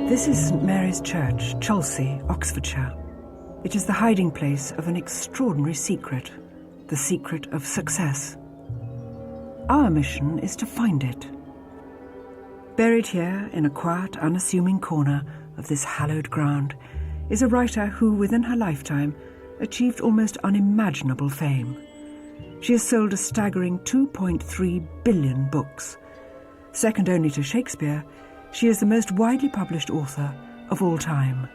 This is St Mary's Church, Chelsea, Oxfordshire. It is the hiding place of an extraordinary secret, the secret of success. Our mission is to find it. Buried here in a quiet, unassuming corner of this hallowed ground is a writer who, within her lifetime, achieved almost unimaginable fame. She has sold a staggering 2.3 billion books. Second only to Shakespeare, she is the most widely published author of all time.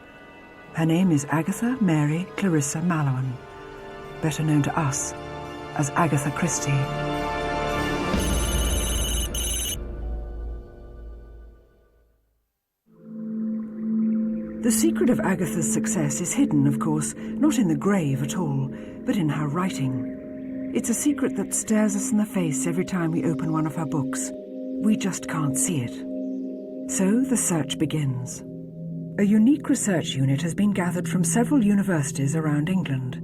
Her name is Agatha Mary Clarissa Mallowan, better known to us as Agatha Christie. The secret of Agatha's success is hidden, of course, not in the grave at all, but in her writing. It's a secret that stares us in the face every time we open one of her books. We just can't see it. So the search begins. A unique research unit has been gathered from several universities around England.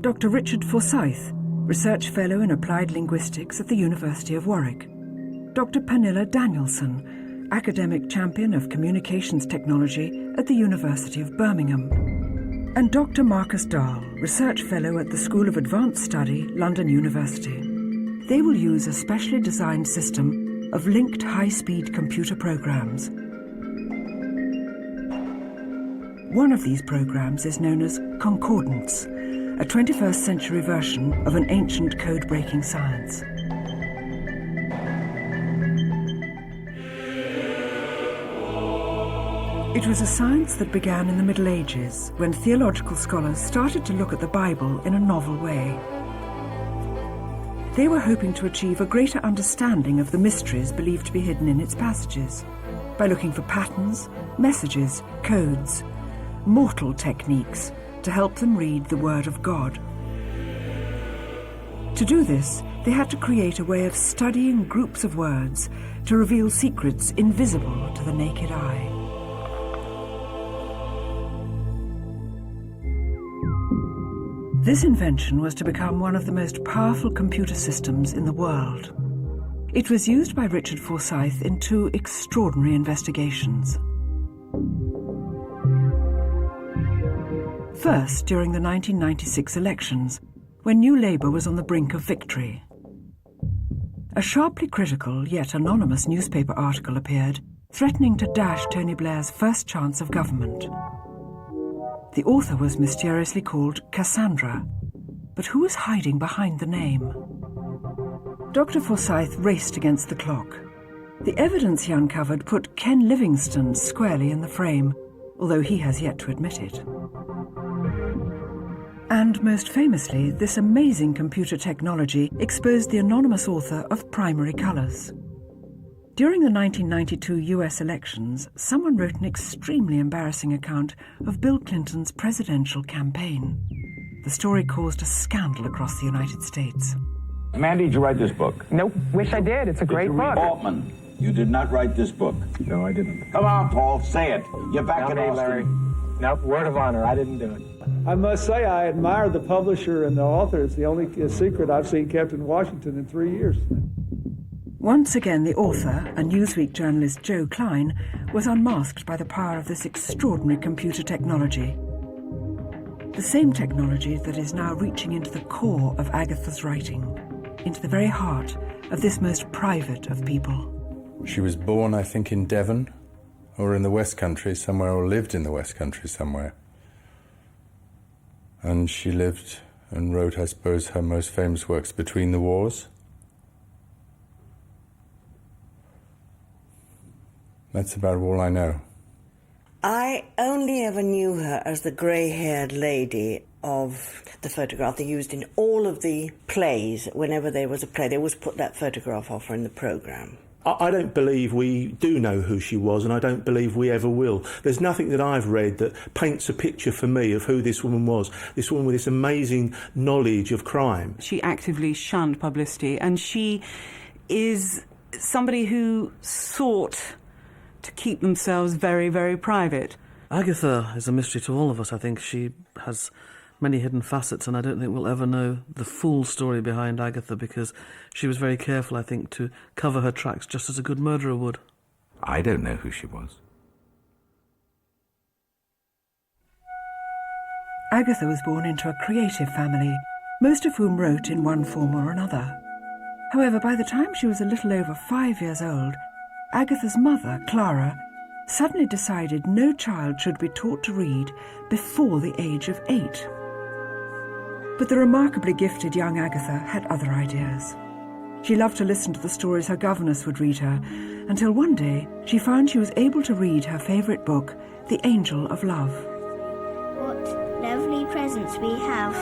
Dr. Richard Forsyth, Research Fellow in Applied Linguistics at the University of Warwick. Dr. Pernilla Danielson, Academic Champion of Communications Technology at the University of Birmingham. And Dr. Marcus Dahl, Research Fellow at the School of Advanced Study, London University. They will use a specially designed system of linked high-speed computer programs. One of these programs is known as concordance, a 21st century version of an ancient code-breaking science. It was a science that began in the Middle Ages, when theological scholars started to look at the Bible in a novel way. They were hoping to achieve a greater understanding of the mysteries believed to be hidden in its passages, by looking for patterns, messages, codes, mortal techniques to help them read the Word of God. To do this, they had to create a way of studying groups of words to reveal secrets invisible to the naked eye. This invention was to become one of the most powerful computer systems in the world. It was used by Richard Forsyth in two extraordinary investigations. First, during the 1996 elections, when New Labour was on the brink of victory. A sharply critical, yet anonymous newspaper article appeared, threatening to dash Tony Blair's first chance of government. The author was mysteriously called Cassandra, but who was hiding behind the name? Dr. Forsyth raced against the clock. The evidence he uncovered put Ken Livingstone squarely in the frame, although he has yet to admit it. And most famously, this amazing computer technology exposed the anonymous author of Primary Colours. During the 1992 US elections, someone wrote an extremely embarrassing account of Bill Clinton's presidential campaign. The story caused a scandal across the United States. Mandy, did you write this book? Nope. Wish I did. It's a great book. Altman, you did not write this book. No, I didn't. Come on, Paul, say it. You're back in Austin. Larry. Nope, word of honor, I didn't do it. I must say I admire the publisher and the author. It's the only secret I've seen kept in Washington in 3 years. Once again, the author, a Newsweek journalist, Joe Klein, was unmasked by the power of this extraordinary computer technology. The same technology that is now reaching into the core of Agatha's writing, into the very heart of this most private of people. She was born, I think, in Devon, or in the West Country somewhere, or lived in the West Country somewhere. And she lived and wrote, I suppose, her most famous works between the wars. That's about all I know. I only ever knew her as the grey-haired lady of the photograph they used in all of the plays. Whenever there was a play, they always put that photograph of her in the programme. I don't believe we do know who she was, and I don't believe we ever will. There's nothing that I've read that paints a picture for me of who this woman was, this woman with this amazing knowledge of crime. She actively shunned publicity, and she is somebody who sought to keep themselves very, very private. Agatha is a mystery to all of us, I think. She has many hidden facets, and I don't think we'll ever know the full story behind Agatha, because she was very careful, I think, to cover her tracks just as a good murderer would. I don't know who she was. Agatha was born into a creative family, most of whom wrote in one form or another. However, by the time she was a little over 5 years old, Agatha's mother, Clara, suddenly decided no child should be taught to read before the age of 8. But the remarkably gifted young Agatha had other ideas. She loved to listen to the stories her governess would read her, until one day she found she was able to read her favourite book, The Angel of Love. What lovely presents we have.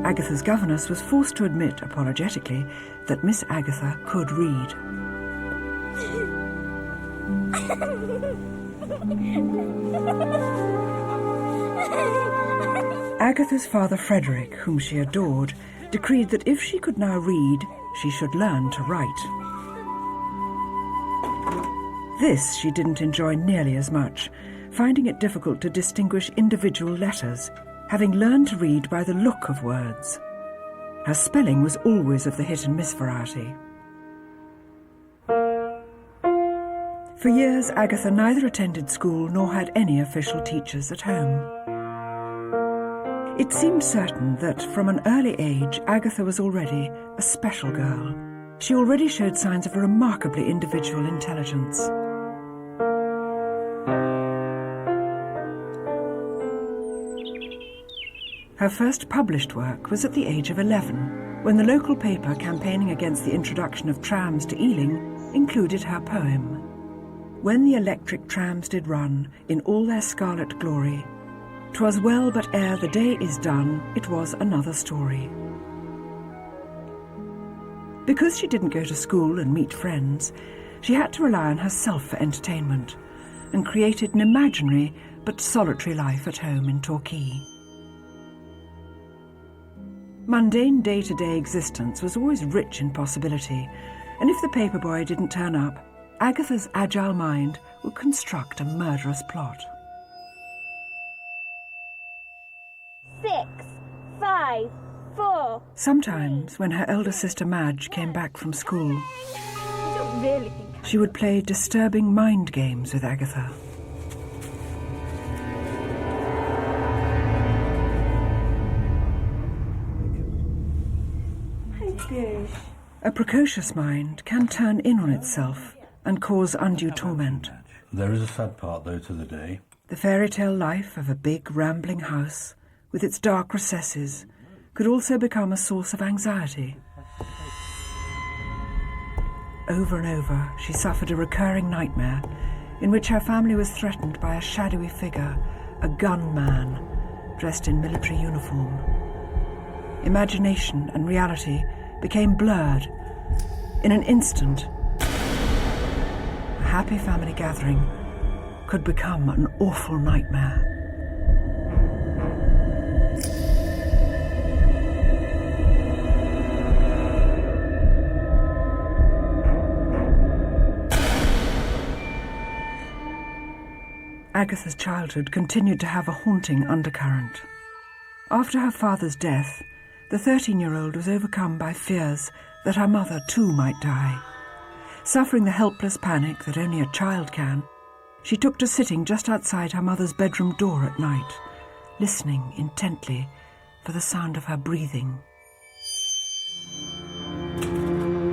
Agatha's governess was forced to admit, apologetically, that Miss Agatha could read. Agatha's father Frederick, whom she adored, decreed that if she could now read, she should learn to write. This she didn't enjoy nearly as much, finding it difficult to distinguish individual letters, having learned to read by the look of words. Her spelling was always of the hit-and-miss variety. For years, Agatha neither attended school nor had any official teachers at home. It seemed certain that from an early age, Agatha was already a special girl. She already showed signs of a remarkably individual intelligence. Her first published work was at the age of 11, when the local paper campaigning against the introduction of trams to Ealing included her poem. When the electric trams did run in all their scarlet glory, 'twas well, but ere the day is done, it was another story. Because she didn't go to school and meet friends, she had to rely on herself for entertainment, and created an imaginary but solitary life at home in Torquay. Mundane day-to-day existence was always rich in possibility, and if the paperboy didn't turn up, Agatha's agile mind would construct a murderous plot. 6, 5, 4. Sometimes, when her elder sister Madge came back from school, I don't really think. she would play disturbing mind games with Agatha. A precocious mind can turn in on itself and cause undue torment. There is a sad part, though, to the day. The fairy tale life of a big, rambling house, with its dark recesses, could also become a source of anxiety. Over and over, she suffered a recurring nightmare in which her family was threatened by a shadowy figure, a gunman, dressed in military uniform. Imagination and reality became blurred. In an instant, a happy family gathering could become an awful nightmare. Agatha's childhood continued to have a haunting undercurrent. After her father's death, the 13-year-old was overcome by fears that her mother too might die. Suffering the helpless panic that only a child can, she took to sitting just outside her mother's bedroom door at night, listening intently for the sound of her breathing.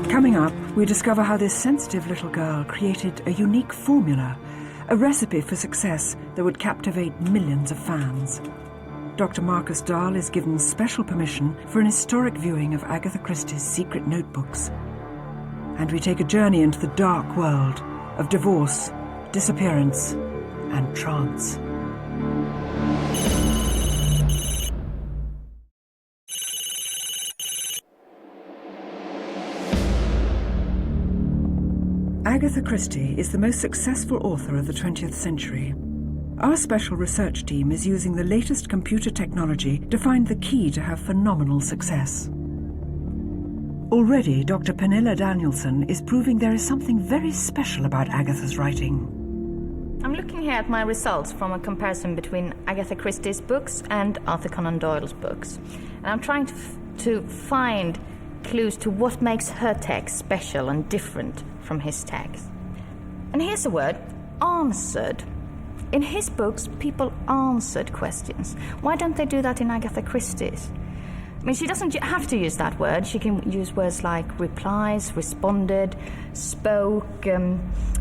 Coming up, we discover how this sensitive little girl created a unique formula, a recipe for success that would captivate millions of fans. Dr. Marcus Dahl is given special permission for an historic viewing of Agatha Christie's secret notebooks. And we take a journey into the dark world of divorce, disappearance, and trance. Agatha Christie is the most successful author of the 20th century. Our special research team is using the latest computer technology to find the key to her phenomenal success. Already, Dr. Pernilla Danielson is proving there is something very special about Agatha's writing. I'm looking here at my results from a comparison between Agatha Christie's books and Arthur Conan Doyle's books. And I'm trying to find clues to what makes her text special and different from his text. And here's a word, answered. In his books, people answered questions. Why don't they do that in Agatha Christie's? I mean, she doesn't have to use that word. She can use words like replies, responded, spoke,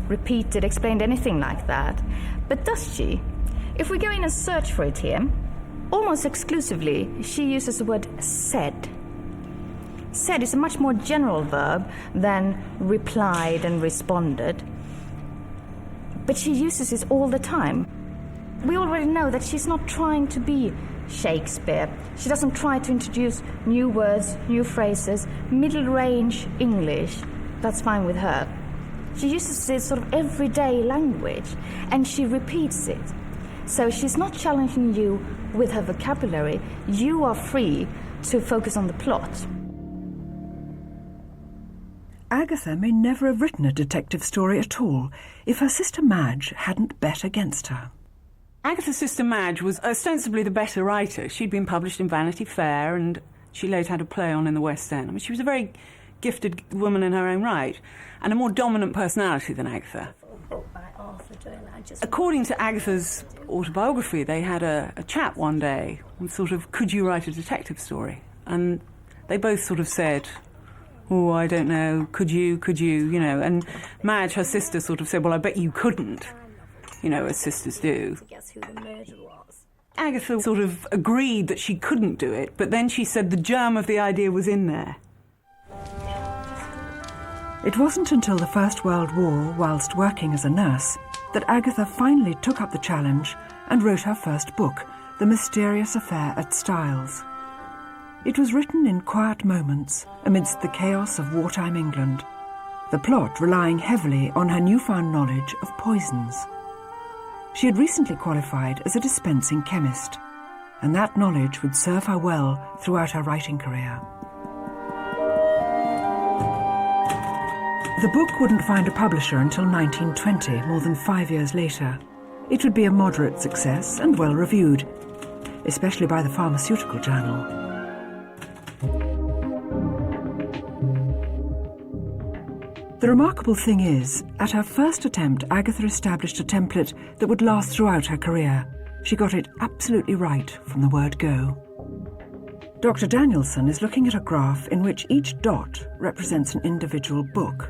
repeated, explained, anything like that. But does she? If we go in and search for it here, almost exclusively, she uses the word said. Said is a much more general verb than replied and responded. But she uses it all the time. We already know that she's not trying to be Shakespeare. She doesn't try to introduce new words, new phrases, middle-range English. That's fine with her. She uses this sort of everyday language, and she repeats it. So she's not challenging you with her vocabulary. You are free to focus on the plot. Agatha may never have written a detective story at all if her sister Madge hadn't bet against her. Agatha's sister Madge was ostensibly the better writer. She'd been published in Vanity Fair, and she later had a play on in the West End. I mean, she was a very gifted woman in her own right, and a more dominant personality than Agatha. According to Agatha's autobiography, they had a chat one day, and sort of, could you write a detective story? And they both sort of said, oh, I don't know, could you, you know. And Madge, her sister, sort of said, well, I bet you couldn't, you know, as sisters do. Guess who the murderer was? Agatha sort of agreed that she couldn't do it, but then she said the germ of the idea was in there. It wasn't until the First World War, whilst working as a nurse, that Agatha finally took up the challenge and wrote her first book, The Mysterious Affair at Styles. It was written in quiet moments amidst the chaos of wartime England, the plot relying heavily on her newfound knowledge of poisons. She had recently qualified as a dispensing chemist, and that knowledge would serve her well throughout her writing career. The book wouldn't find a publisher until 1920, more than 5 years later. It would be a moderate success and well reviewed, especially by the Pharmaceutical Journal. The remarkable thing is, at her first attempt, Agatha established a template that would last throughout her career. She got it absolutely right from the word go. Dr. Danielson is looking at a graph in which each dot represents an individual book,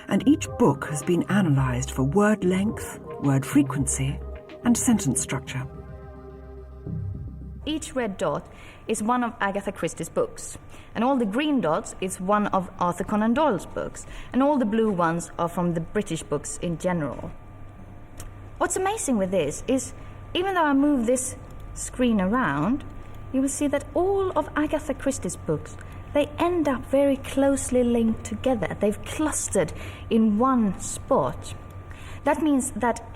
and each book has been analysed for word length, word frequency, and sentence structure. Each red dot is one of Agatha Christie's books, and all the green dots is one of Arthur Conan Doyle's books, and all the blue ones are from the British books in general. What's amazing with this is, even though I move this screen around, you will see that all of Agatha Christie's books, they end up very closely linked together. They've clustered in one spot. That means that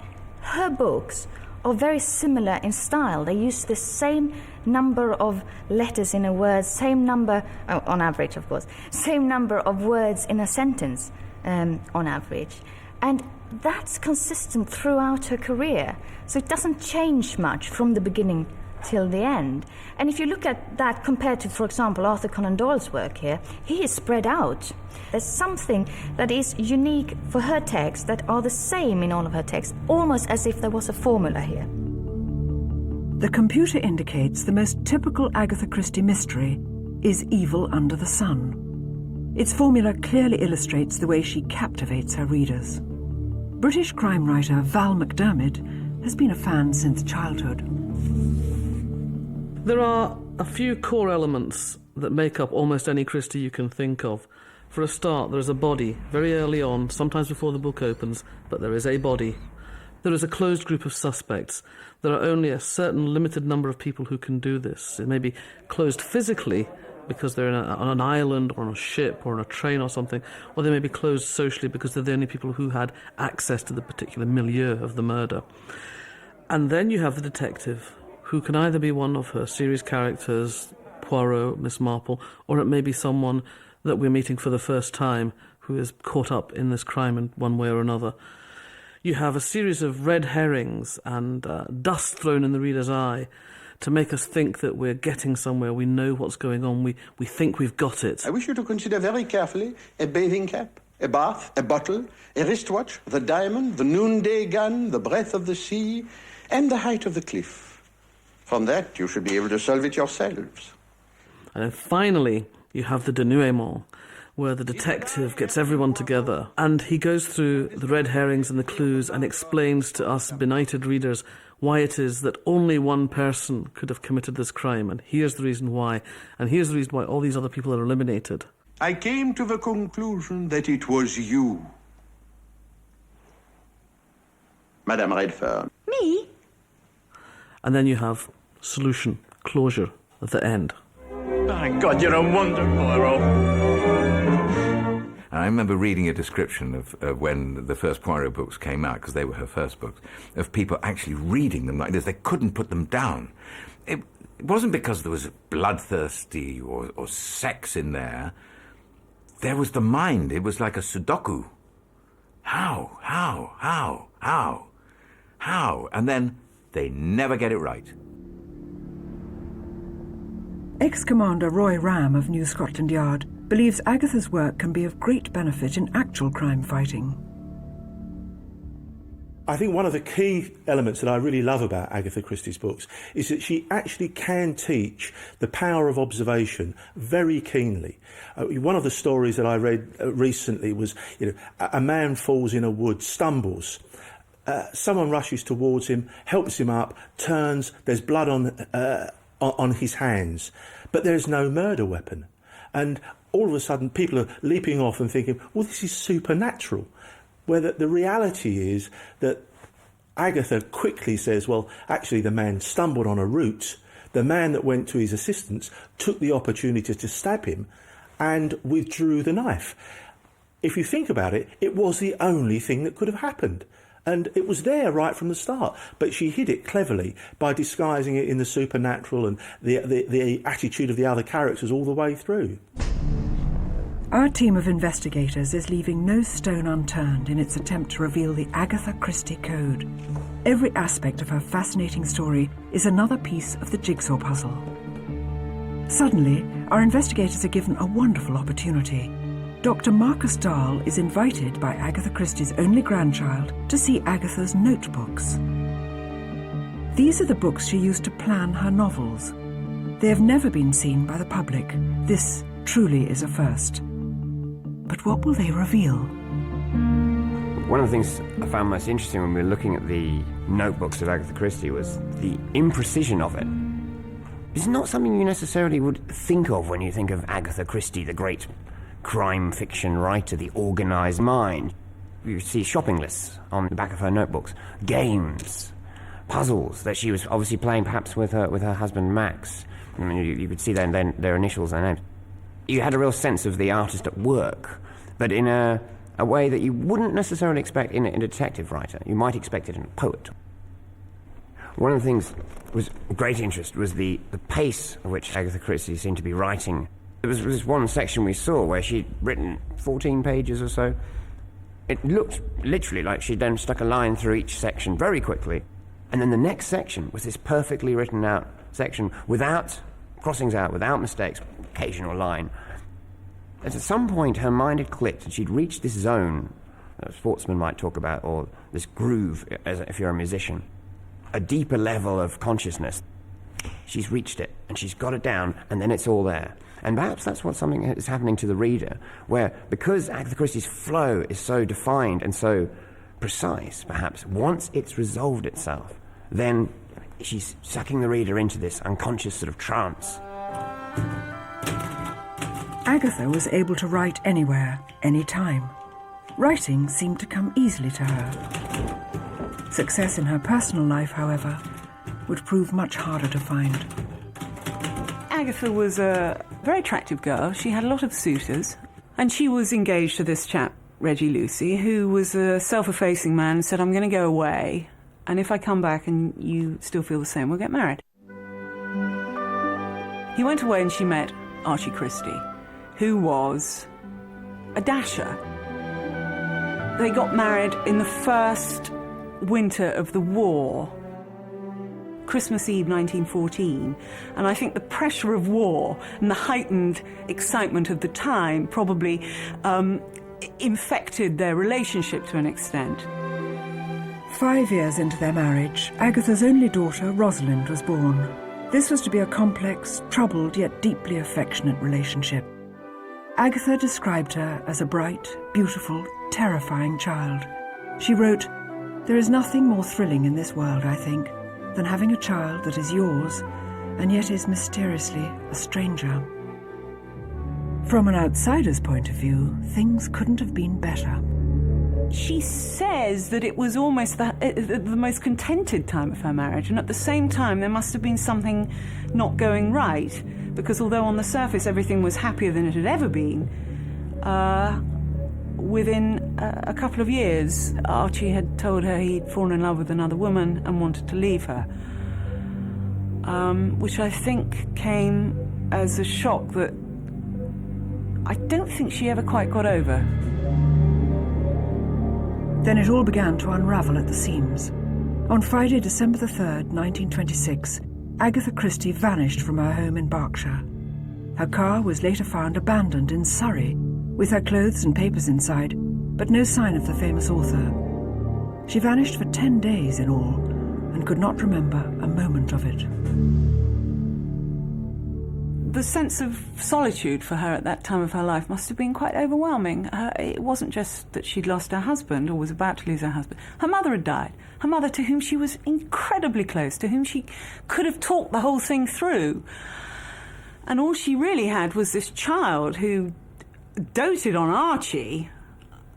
her books are very similar in style. They use the same number of letters in a word, same number, on average of course, same number of words in a sentence on average. And that's consistent throughout her career. So it doesn't change much from the beginning till the end. And if you look at that compared to, for example, Arthur Conan Doyle's work here, he is spread out. There's something that is unique for her texts that are the same in all of her texts, almost as if there was a formula here. The computer indicates the most typical Agatha Christie mystery is evil under the sun. Its formula clearly illustrates the way she captivates her readers. British crime writer Val McDermid has been a fan since childhood. There are a few core elements that make up almost any Christie you can think of. For a start, there is a body, very early on, sometimes before the book opens, but there is a body. There is a closed group of suspects. There are only a certain limited number of people who can do this. It may be closed physically, because they're on an island or on a ship or on a train or something, or they may be closed socially because they're the only people who had access to the particular milieu of the murder. And then you have the detective, who can either be one of her series characters, Poirot, Miss Marple, or it may be someone that we're meeting for the first time who is caught up in this crime in one way or another. You have a series of red herrings and dust thrown in the reader's eye to make us think that we're getting somewhere, we know what's going on, we think we've got it. I wish you to consider very carefully a bathing cap, a bath, a bottle, a wristwatch, the diamond, the noonday gun, the breath of the sea, and the height of the cliff. From that, you should be able to solve it yourselves. And then finally, you have the denouement, where the detective gets everyone together and he goes through the red herrings and the clues and explains to us benighted readers why it is that only one person could have committed this crime, and here's the reason why, and here's the reason why all these other people are eliminated. I came to the conclusion that it was you, Madame Redfern. Me? And then you have solution, closure at the end. My God, you're a wonder, Poirot. I remember reading a description of when the first Poirot books came out, because they were her first books, of people actually reading them like this. They couldn't put them down. It wasn't because there was bloodthirsty or sex in there. There was the mind. It was like a Sudoku. How? And then they never get it right. Ex-Commander Roy Ram of New Scotland Yard believes Agatha's work can be of great benefit in actual crime fighting. I think one of the key elements that I really love about Agatha Christie's books is that she actually can teach the power of observation very keenly. One of the stories that I read recently was, a man falls in a wood, stumbles. Someone rushes towards him, helps him up, turns, there's blood on his hands, but there's no murder weapon. And all of a sudden people are leaping off and thinking, well, this is supernatural. Where the reality is that Agatha quickly says, well, actually the man stumbled on a root. The man that went to his assistance took the opportunity to stab him and withdrew the knife. If you think about it, it was the only thing that could have happened. And it was there right from the start, but she hid it cleverly by disguising it in the supernatural and the attitude of the other characters all the way through. Our team of investigators is leaving no stone unturned in its attempt to reveal the Agatha Christie Code. Every aspect of her fascinating story is another piece of the jigsaw puzzle. Suddenly, our investigators are given a wonderful opportunity. Dr. Marcus Dahl is invited by Agatha Christie's only grandchild to see Agatha's notebooks. These are the books she used to plan her novels. They have never been seen by the public. This truly is a first. But what will they reveal? One of the things I found most interesting when we were looking at the notebooks of Agatha Christie was the imprecision of it. It's not something you necessarily would think of when you think of Agatha Christie, the great crime fiction writer, the organised mind. You see shopping lists on the back of her notebooks, games, puzzles that she was obviously playing perhaps with her husband Max. I mean, you could see their initials and names. You had a real sense of the artist at work, but in a way that you wouldn't necessarily expect in a detective writer. You might expect it in a poet. One of the things that was of great interest was the pace at which Agatha Christie seemed to be writing. There was this one section we saw where she'd written 14 pages or so. It looked literally like she'd then stuck a line through each section very quickly. And then the next section was this perfectly written out section without crossings out, without mistakes, occasional line. At some point her mind had clicked and she'd reached this zone that sportsmen might talk about, or this groove, as if you're a musician. A deeper level of consciousness. She's reached it and she's got it down, and then it's all there. And perhaps that's what something is happening to the reader, where because Agatha Christie's flow is so defined and so precise, perhaps, once it's resolved itself, then she's sucking the reader into this unconscious sort of trance. Agatha was able to write anywhere, anytime. Writing seemed to come easily to her. Success in her personal life, however, would prove much harder to find. Agatha was a very attractive girl. She had a lot of suitors, and she was engaged to this chap, Reggie Lucy, who was a self-effacing man and said, I'm going to go away, and if I come back and you still feel the same, we'll get married. He went away and she met Archie Christie, who was a dasher. They got married in the first winter of the war, Christmas Eve 1914, and I think the pressure of war and the heightened excitement of the time probably infected their relationship to an extent. 5 years into their marriage, Agatha's only daughter, Rosalind, was born. This was to be a complex, troubled yet deeply affectionate relationship. Agatha described her as a bright, beautiful, terrifying child. She wrote, "There is nothing more thrilling in this world, I think, than having a child that is yours and yet is mysteriously a stranger." From an outsider's point of view, things couldn't have been better. She says that it was almost the most contented time of her marriage, and at the same time there must have been something not going right, because although on the surface everything was happier than it had ever been, within a couple of years Archie had told her he'd fallen in love with another woman and wanted to leave her, which I think came as a shock that I don't think she ever quite got over. Then it all began to unravel at the seams. On Friday, December the 3rd, 1926, Agatha Christie vanished from her home in Berkshire. Her car was later found abandoned in Surrey, with her clothes and papers inside, but no sign of the famous author. She vanished for 10 days in all, and could not remember a moment of it. The sense of solitude for her at that time of her life must have been quite overwhelming. It wasn't just that she'd lost her husband or was about to lose her husband. Her mother had died. Her mother, to whom she was incredibly close, to whom she could have talked the whole thing through. And all she really had was this child who doted on Archie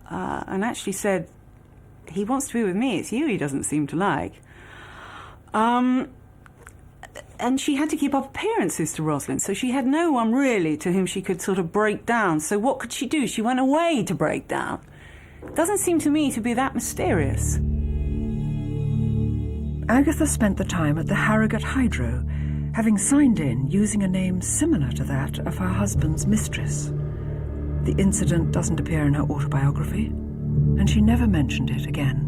and actually said, "He wants to be with me, it's you he doesn't seem to like." And she had to keep up appearances to Rosalind, so she had no one really to whom she could sort of break down. So what could she do? She went away to break down. Doesn't seem to me to be that mysterious. Agatha spent the time at the Harrogate Hydro, having signed in using a name similar to that of her husband's mistress. The incident doesn't appear in her autobiography, and she never mentioned it again.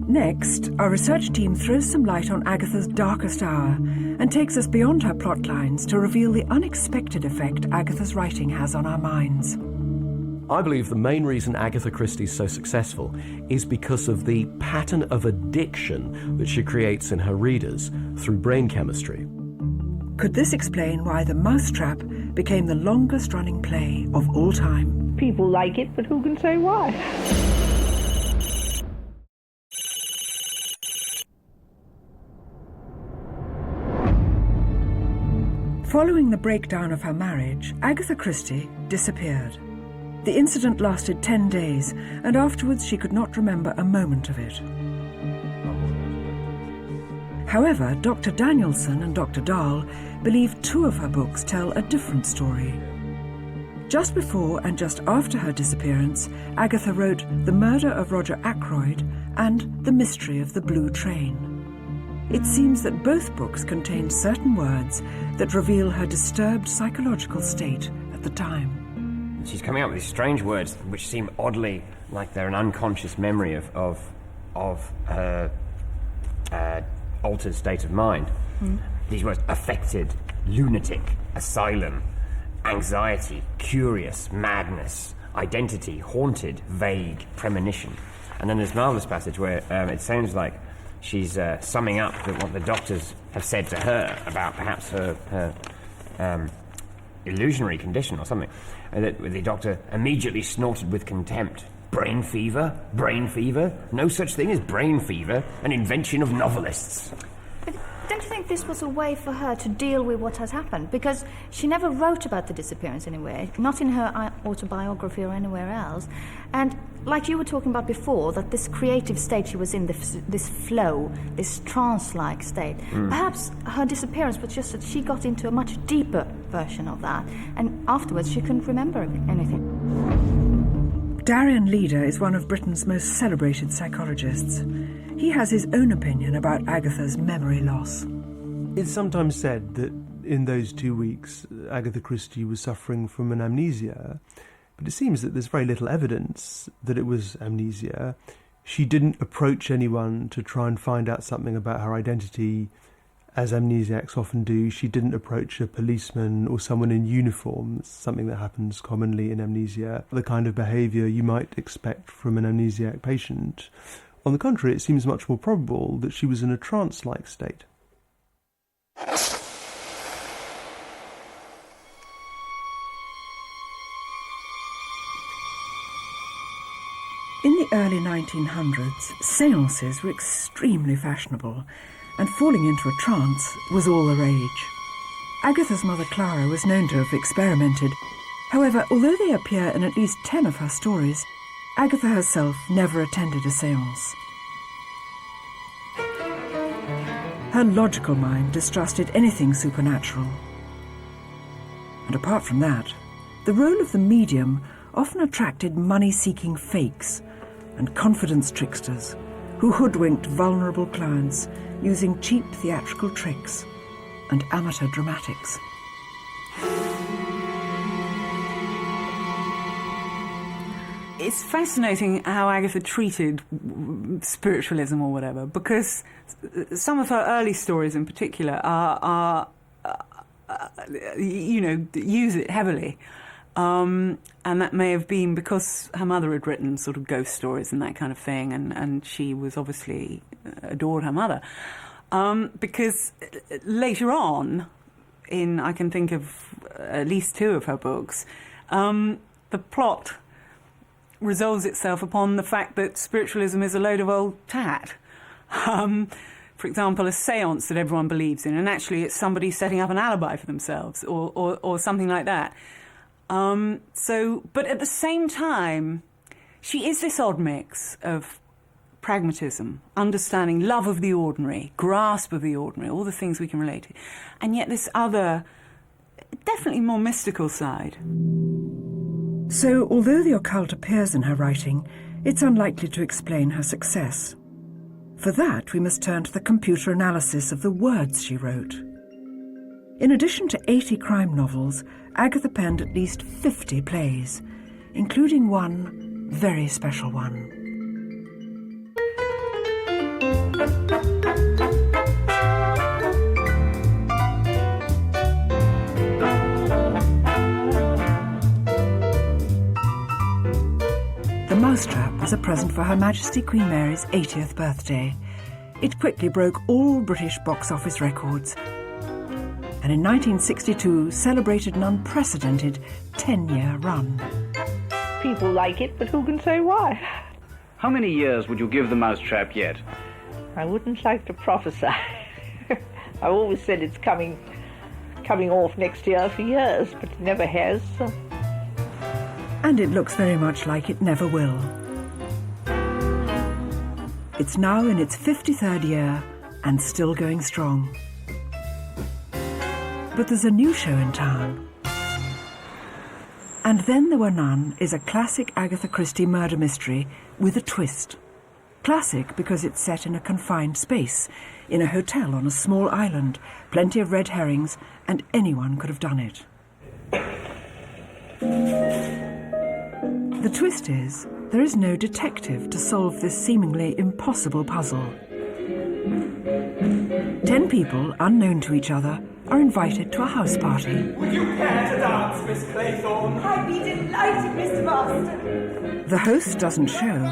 Next, our research team throws some light on Agatha's darkest hour and takes us beyond her plot lines to reveal the unexpected effect Agatha's writing has on our minds. I believe the main reason Agatha Christie is so successful is because of the pattern of addiction that she creates in her readers through brain chemistry. Could this explain why The Mousetrap became the longest-running play of all time? People like it, but who can say why? Following the breakdown of her marriage, Agatha Christie disappeared. The incident lasted 10 days, and afterwards she could not remember a moment of it. However, Dr. Danielson and Dr. Dahl believe 2 of her books tell a different story. Just before and just after her disappearance, Agatha wrote The Murder of Roger Ackroyd and The Mystery of the Blue Train. It seems that both books contain certain words that reveal her disturbed psychological state at the time. She's coming up with these strange words which seem oddly like they're an unconscious memory of her altered state of mind. These words: affected, lunatic, asylum, anxiety, curious, madness, identity, haunted, vague, premonition. And then there's a marvellous passage where it sounds like she's summing up what the doctors have said to her about perhaps her illusionary condition or something. And that the doctor immediately snorted with contempt. Brain fever? Brain fever? No such thing as brain fever, an invention of novelists. But don't you think this was a way for her to deal with what has happened? Because she never wrote about the disappearance anywhere, not in her autobiography or anywhere else. And like you were talking about before, that this creative state she was in, this flow, this trance-like state, perhaps her disappearance was just that she got into a much deeper version of that, and afterwards she couldn't remember anything. Darian Leader is one of Britain's most celebrated psychologists. He has his own opinion about Agatha's memory loss. It's sometimes said that in those 2 weeks Agatha Christie was suffering from an amnesia, but it seems that there's very little evidence that it was amnesia. She didn't approach anyone to try and find out something about her identity, as amnesiacs often do, she didn't approach a policeman or someone in uniform. It's something that happens commonly in amnesia, the kind of behaviour you might expect from an amnesiac patient. On the contrary, it seems much more probable that she was in a trance-like state. In the early 1900s, séances were extremely fashionable, and falling into a trance was all the rage. Agatha's mother Clara was known to have experimented. However, although they appear in at least 10 of her stories, Agatha herself never attended a séance. Her logical mind distrusted anything supernatural. And apart from that, the role of the medium often attracted money-seeking fakes and confidence tricksters who hoodwinked vulnerable clients using cheap theatrical tricks and amateur dramatics. It's fascinating how Agatha treated spiritualism or whatever, because some of her early stories in particular are use it heavily. And that may have been because her mother had written sort of ghost stories and that kind of thing, and she was obviously adored her mother. Because later on, I can think of at least 2 of her books, the plot resolves itself upon the fact that spiritualism is a load of old tat. For example, a séance that everyone believes in, and actually it's somebody setting up an alibi for themselves, or something like that. But at the same time, she is this odd mix of pragmatism, understanding, love of the ordinary, grasp of the ordinary, all the things we can relate to, and yet this other, definitely more mystical side. So, although the occult appears in her writing, it's unlikely to explain her success. For that, we must turn to the computer analysis of the words she wrote. In addition to 80 crime novels, Agatha penned at least 50 plays, including one very special one. The Mousetrap was a present for Her Majesty Queen Mary's 80th birthday. It quickly broke all British box office records, and in 1962 celebrated an unprecedented 10-year run. People like it, but who can say why? How many years would you give The Mousetrap yet? I wouldn't like to prophesy. I always said it's coming off next year for years, but it never has. And it looks very much like it never will. It's now in its 53rd year and still going strong. But there's a new show in town. And Then There Were None is a classic Agatha Christie murder mystery with a twist. Classic because it's set in a confined space, in a hotel on a small island, plenty of red herrings, and anyone could have done it. The twist is, there is no detective to solve this seemingly impossible puzzle. 10 people, unknown to each other, are invited to a house party. Would you care to dance, Miss Claythorne? I'd be delighted, Mr. Marston. The host doesn't show,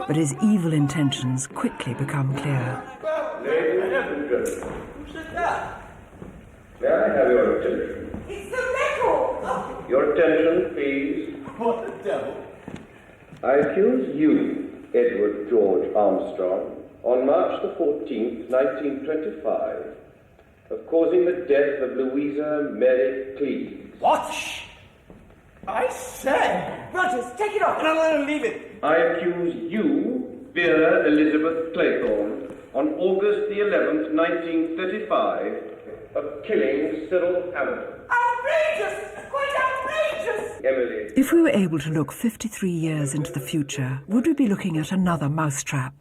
but his evil intentions quickly become clear. Ladies and gentlemen, sit down. May I have your attention? It's the record! Your attention, please. What the devil? I accuse you, Edward George Armstrong, on March the 14th, 1925, of causing the death of Louisa Mary Cleves. What? I said! Rogers, take it off! No, leave it. I accuse you, Vera Elizabeth Claythorne, on August the 11th, 1935, of killing Cyril Hamilton. Outrageous! Quite outrageous! Emily. If we were able to look 53 years into the future, would we be looking at another mousetrap?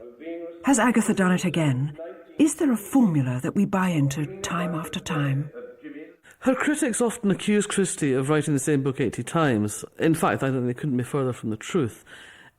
Has Agatha done it again? Is there a formula that we buy into time after time? Her critics often accuse Christie of writing the same book 80 times. In fact, I think they couldn't be further from the truth.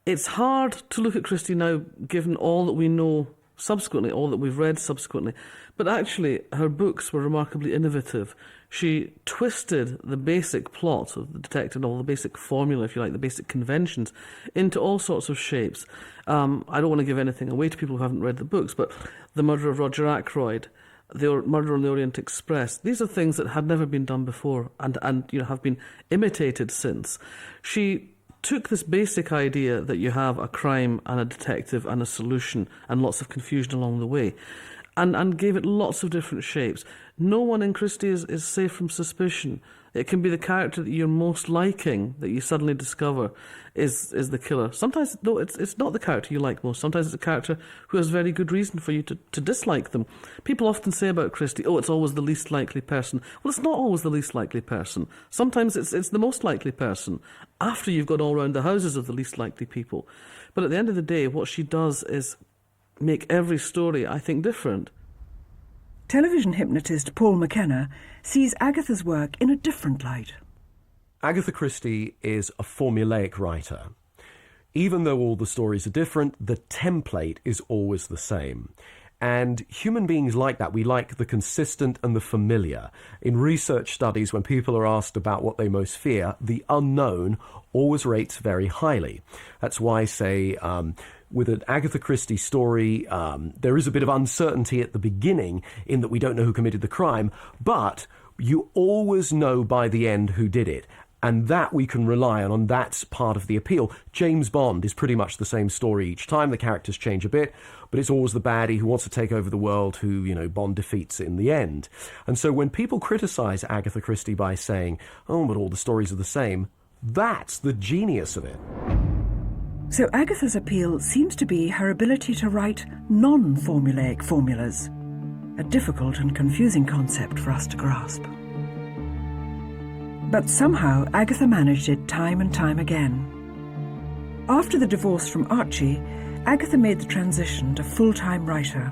It's hard to look at Christie now, given all that we know subsequently, or that we've read subsequently. But actually, her books were remarkably innovative. She twisted the basic plot of the detective novel, the basic formula, if you like, the basic conventions, into all sorts of shapes. I don't want to give anything away to people who haven't read the books, but The Murder of Roger Ackroyd, The Murder on the Orient Express, these are things that had never been done before and have been imitated since. She took this basic idea that you have a crime and a detective and a solution and lots of confusion along the way, and gave it lots of different shapes. No one in Christie is safe from suspicion. It can be the character that you're most liking that you suddenly discover is the killer. Sometimes, no, it's not the character you like most. Sometimes it's a character who has very good reason for you to dislike them. People often say about Christie, oh, it's always the least likely person. Well, it's not always the least likely person. Sometimes it's the most likely person, after you've gone all round the houses of the least likely people. But at the end of the day, what she does is make every story, I think, different. Television hypnotist Paul McKenna sees Agatha's work in a different light. Agatha Christie is a formulaic writer. Even though all the stories are different, the template is always the same. And human beings like that. We like the consistent and the familiar. In research studies, when people are asked about what they most fear, the unknown always rates very highly. That's why, say, with an Agatha Christie story, there is a bit of uncertainty at the beginning in that we don't know who committed the crime, but you always know by the end who did it. And that we can rely on, and that's part of the appeal. James Bond is pretty much the same story each time. The characters change a bit, but it's always the baddie who wants to take over the world who, Bond defeats in the end. And so when people criticise Agatha Christie by saying, oh, but all the stories are the same, that's the genius of it. So Agatha's appeal seems to be her ability to write non-formulaic formulas, a difficult and confusing concept for us to grasp. But somehow Agatha managed it time and time again. After the divorce from Archie, Agatha made the transition to full-time writer.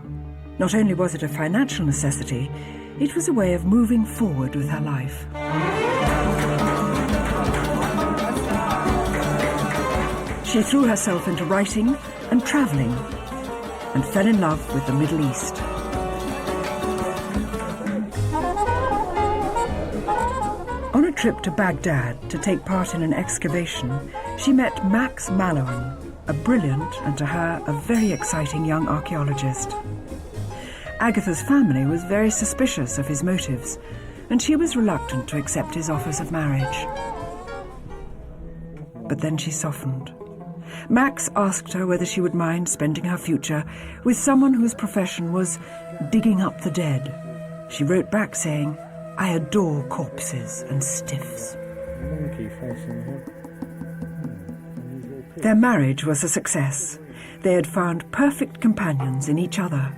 Not only was it a financial necessity, it was a way of moving forward with her life. She threw herself into writing and travelling and fell in love with the Middle East. On a trip to Baghdad to take part in an excavation, she met Max Mallowan, a brilliant and, to her, a very exciting young archaeologist. Agatha's family was very suspicious of his motives, and she was reluctant to accept his offers of marriage. But then she softened. Max asked her whether she would mind spending her future with someone whose profession was digging up the dead. She wrote back saying, I adore corpses and stiffs. Their marriage was a success. They had found perfect companions in each other.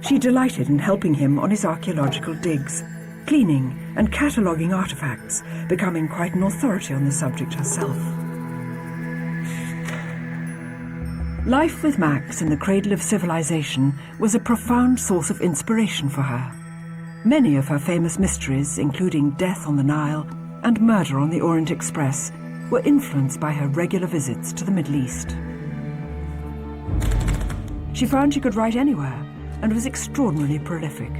She delighted in helping him on his archaeological digs, cleaning and cataloguing artefacts, becoming quite an authority on the subject herself. Life with Max in the cradle of civilization was a profound source of inspiration for her. Many of her famous mysteries, including Death on the Nile and Murder on the Orient Express, were influenced by her regular visits to the Middle East. She found she could write anywhere and was extraordinarily prolific.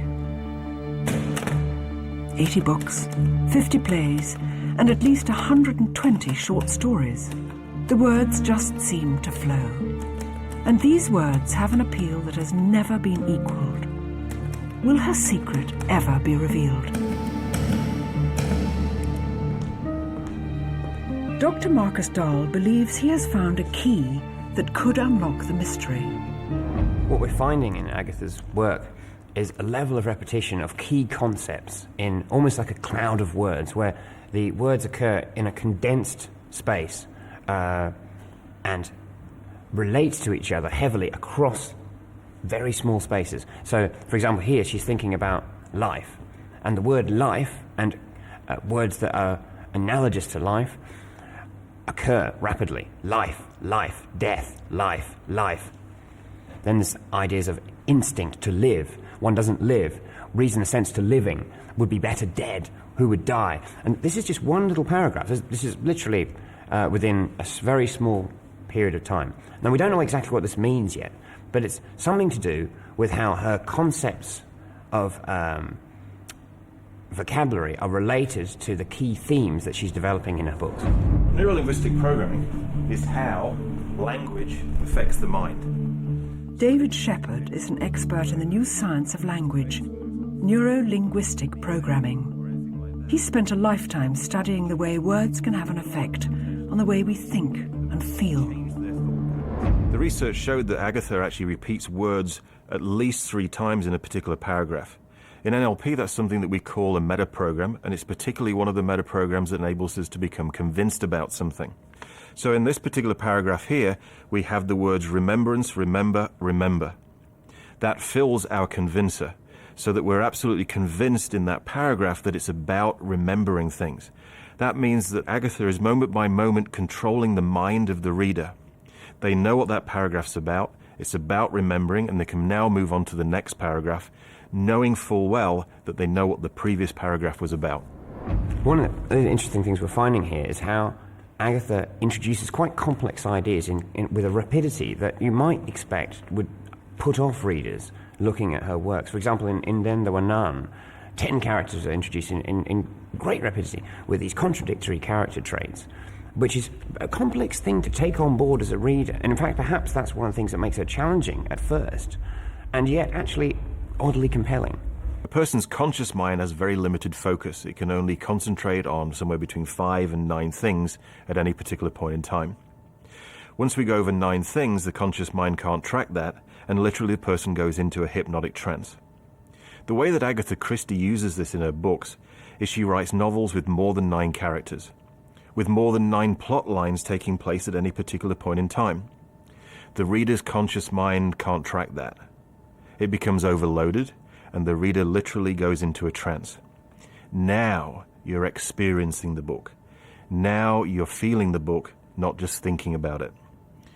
80 books, 50 plays, and at least 120 short stories. The words just seem to flow. And these words have an appeal that has never been equalled. Will her secret ever be revealed? Dr. Marcus Dahl believes he has found a key that could unlock the mystery. What we're finding in Agatha's work is a level of repetition of key concepts in almost like a cloud of words, where the words occur in a condensed space and relate to each other heavily across very small spaces. So, for example, here she's thinking about life, and the word life and words that are analogous to life occur rapidly. Life, life, death, life, life. Then there's ideas of instinct to live. One doesn't live. Reason and sense to living. Would be better dead. Who would die? And this is just one little paragraph. This is literally within a very small period of time. Now, we don't know exactly what this means yet, but it's something to do with how her concepts of vocabulary are related to the key themes that she's developing in her books. Neurolinguistic programming is how language affects the mind. David Shepherd is an expert in the new science of language, neuro-linguistic programming. He spent a lifetime studying the way words can have an effect on the way we think and feel. The research showed that Agatha actually repeats words at least 3 times in a particular paragraph. In NLP, that's something that we call a meta-program, and it's particularly one of the meta-programs that enables us to become convinced about something. So in this particular paragraph here, we have the words remembrance, remember, remember. That fills our convincer, so that we're absolutely convinced in that paragraph that it's about remembering things. That means that Agatha is moment by moment controlling the mind of the reader. They know what that paragraph's about. It's about remembering, and they can now move on to the next paragraph, knowing full well that they know what the previous paragraph was about. One of the interesting things we're finding here is how Agatha introduces quite complex ideas with a rapidity that you might expect would put off readers looking at her works. For example, in Then There Were None, 10 characters are introduced in great rapidity with these contradictory character traits, which is a complex thing to take on board as a reader. And in fact, perhaps that's one of the things that makes her challenging at first, and yet actually oddly compelling. A person's conscious mind has very limited focus. It can only concentrate on somewhere between 5 and 9 things at any particular point in time. Once we go over 9 things, the conscious mind can't track that, and literally the person goes into a hypnotic trance. The way that Agatha Christie uses this in her books is she writes novels with more than 9 characters, with more than 9 plot lines taking place at any particular point in time. The reader's conscious mind can't track that. It becomes overloaded, and the reader literally goes into a trance. Now you're experiencing the book. Now you're feeling the book, not just thinking about it.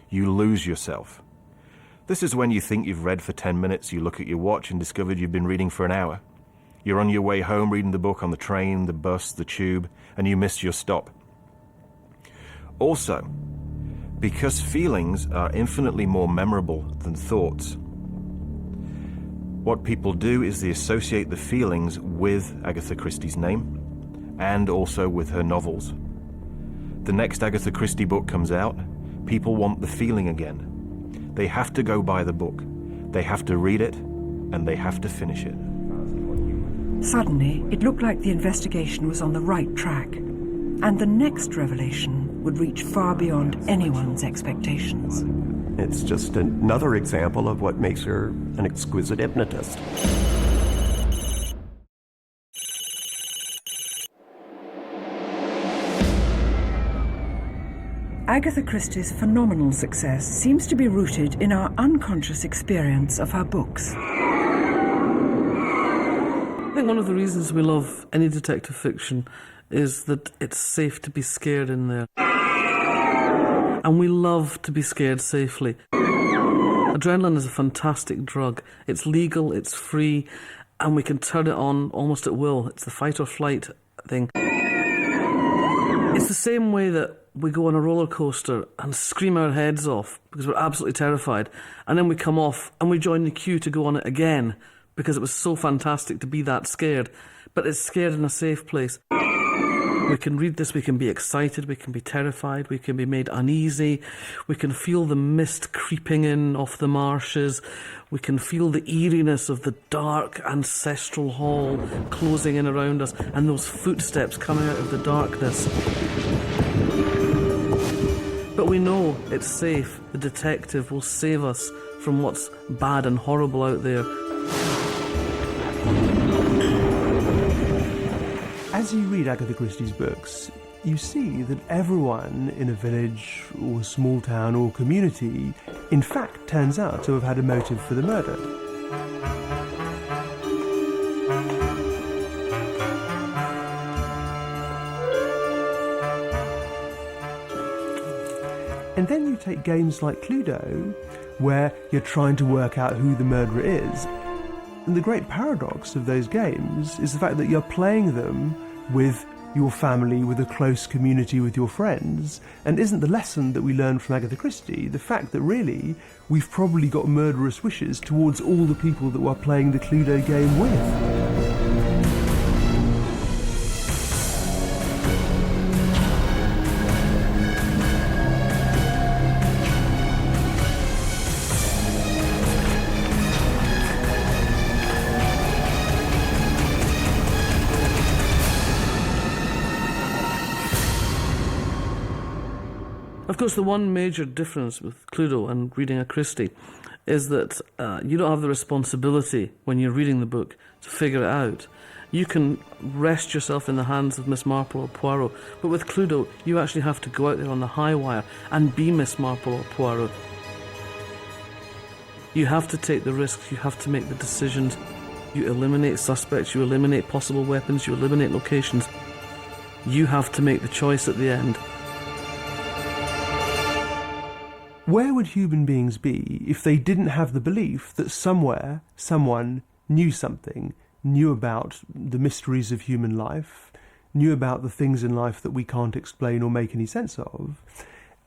You lose yourself. This is when you think you've read for 10 minutes, you look at your watch and discover you've been reading for an hour. You're on your way home reading the book on the train, the bus, the tube, and you missed your stop. Also, because feelings are infinitely more memorable than thoughts, what people do is they associate the feelings with Agatha Christie's name and also with her novels. The next Agatha Christie book comes out, people want the feeling again. They have to go buy the book, they have to read it, and they have to finish it. Suddenly, it looked like the investigation was on the right track, and the next revelation would reach far beyond anyone's expectations. It's just another example of what makes her an exquisite hypnotist. Agatha Christie's phenomenal success seems to be rooted in our unconscious experience of her books. I think one of the reasons we love any detective fiction is that it's safe to be scared in there. And we love to be scared safely. Adrenaline is a fantastic drug. It's legal, it's free, and we can turn it on almost at will. It's the fight or flight thing. It's the same way that we go on a roller coaster and scream our heads off because we're absolutely terrified, and then we come off and we join the queue to go on it again because it was so fantastic to be that scared, but it's scared in a safe place. We can read this, we can be excited, we can be terrified, we can be made uneasy, we can feel the mist creeping in off the marshes, we can feel the eeriness of the dark ancestral hall closing in around us, and those footsteps coming out of the darkness. But we know it's safe. The detective will save us from what's bad and horrible out there. As you read Agatha Christie's books, you see that everyone in a village or small town or community in fact turns out to have had a motive for the murder. And then you take games like Cluedo, where you're trying to work out who the murderer is. And the great paradox of those games is the fact that you're playing them with your family, with a close community with your friends? And isn't the lesson that we learn from Agatha Christie the fact that really we've probably got murderous wishes towards all the people that we're playing the Cluedo game with? Of course, the one major difference with Cluedo and reading a Christie is that you don't have the responsibility when you're reading the book to figure it out. You can rest yourself in the hands of Miss Marple or Poirot, but with Cluedo, you actually have to go out there on the high wire and be Miss Marple or Poirot. You have to take the risks, you have to make the decisions, you eliminate suspects, you eliminate possible weapons, you eliminate locations. You have to make the choice at the end. Where would human beings be if they didn't have the belief that somewhere someone knew something, knew about the mysteries of human life, knew about the things in life that we can't explain or make any sense of?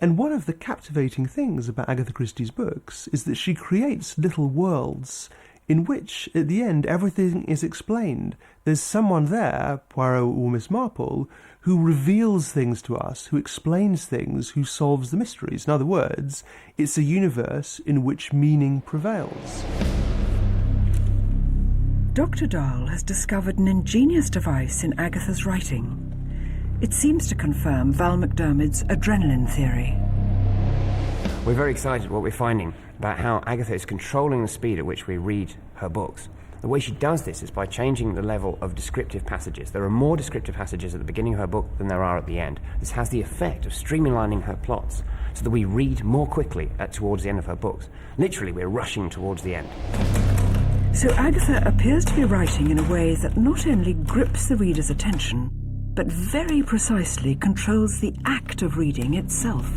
And one of the captivating things about Agatha Christie's books is that she creates little worlds in which, at the end, everything is explained. There's someone there, Poirot or Miss Marple, who reveals things to us, who explains things, who solves the mysteries. In other words, it's a universe in which meaning prevails. Dr. Dahl has discovered an ingenious device in Agatha's writing. It seems to confirm Val McDermid's adrenaline theory. We're very excited what we're finding about how Agatha is controlling the speed at which we read her books. The way she does this is by changing the level of descriptive passages. There are more descriptive passages at the beginning of her book than there are at the end. This has the effect of streamlining her plots so that we read more quickly towards the end of her books. Literally, we're rushing towards the end. So Agatha appears to be writing in a way that not only grips the reader's attention, but very precisely controls the act of reading itself.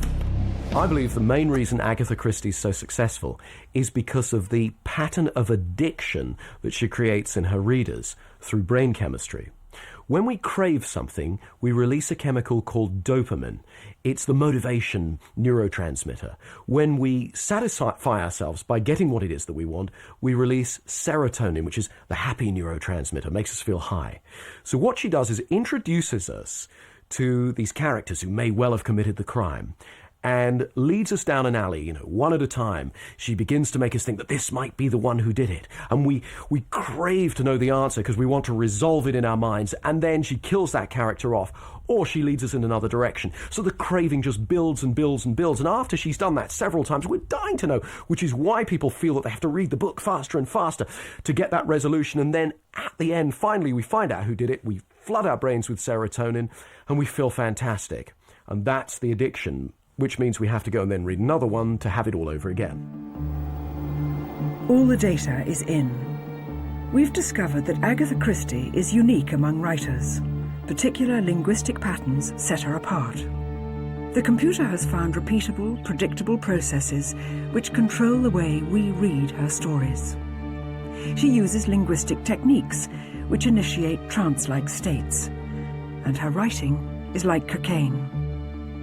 I believe the main reason Agatha Christie is so successful is because of the pattern of addiction that she creates in her readers through brain chemistry. When we crave something, we release a chemical called dopamine. It's the motivation neurotransmitter. When we satisfy ourselves by getting what it is that we want, we release serotonin, which is the happy neurotransmitter, makes us feel high. So what she does is introduces us to these characters who may well have committed the crime, and leads us down an alley, one at a time. She begins to make us think that this might be the one who did it. And we crave to know the answer because we want to resolve it in our minds. And then she kills that character off, or she leads us in another direction. So the craving just builds and builds and builds. And after she's done that several times, we're dying to know, which is why people feel that they have to read the book faster and faster to get that resolution. And then at the end, finally, we find out who did it. We flood our brains with serotonin and we feel fantastic. And that's the addiction, which means we have to go and then read another one to have it all over again. All the data is in. We've discovered that Agatha Christie is unique among writers. Particular linguistic patterns set her apart. The computer has found repeatable, predictable processes which control the way we read her stories. She uses linguistic techniques which initiate trance-like states. And her writing is like cocaine.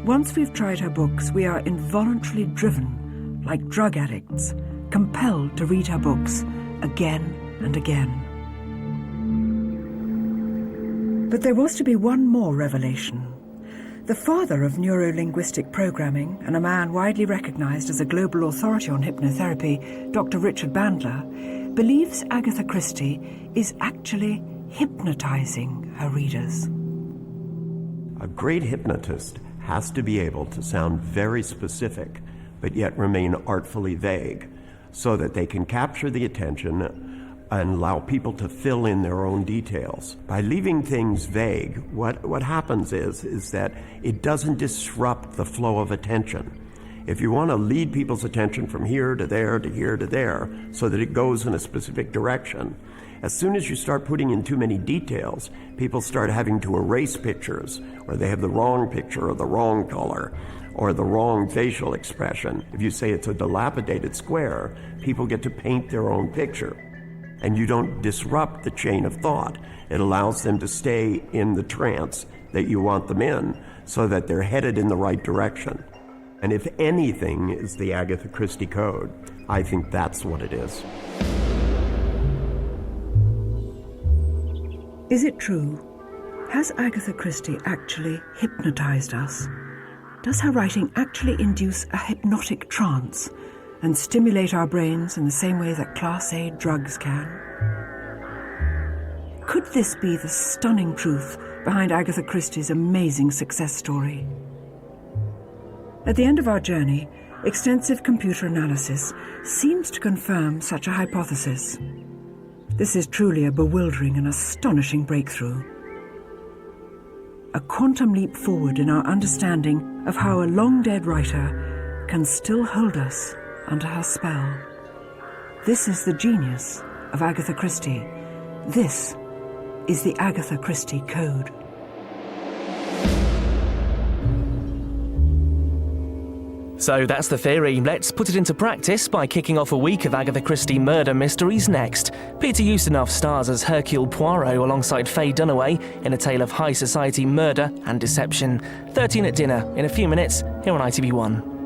Once we've tried her books, we are involuntarily driven, like drug addicts, compelled to read her books again and again. But there was to be one more revelation. The father of neuro-linguistic programming, and a man widely recognized as a global authority on hypnotherapy, Dr. Richard Bandler, believes Agatha Christie is actually hypnotizing her readers. A great hypnotist has to be able to sound very specific, but yet remain artfully vague, so that they can capture the attention and allow people to fill in their own details. By leaving things vague, what happens is that it doesn't disrupt the flow of attention. If you want to lead people's attention from here to there to here to there, so that it goes in a specific direction, as soon as you start putting in too many details, people start having to erase pictures, or they have the wrong picture or the wrong color or the wrong facial expression. If you say it's a dilapidated square, people get to paint their own picture. And you don't disrupt the chain of thought. It allows them to stay in the trance that you want them in so that they're headed in the right direction. And if anything is the Agatha Christie code, I think that's what it is. Is it true? Has Agatha Christie actually hypnotized us? Does her writing actually induce a hypnotic trance and stimulate our brains in the same way that Class A drugs can? Could this be the stunning truth behind Agatha Christie's amazing success story? At the end of our journey, extensive computer analysis seems to confirm such a hypothesis. This is truly a bewildering and astonishing breakthrough. A quantum leap forward in our understanding of how a long-dead writer can still hold us under her spell. This is the genius of Agatha Christie. This is the Agatha Christie Code. So that's the theory. Let's put it into practice by kicking off a week of Agatha Christie murder mysteries next. Peter Ustinov stars as Hercule Poirot alongside Faye Dunaway in a tale of high society murder and deception. 13 at dinner in a few minutes here on ITV1.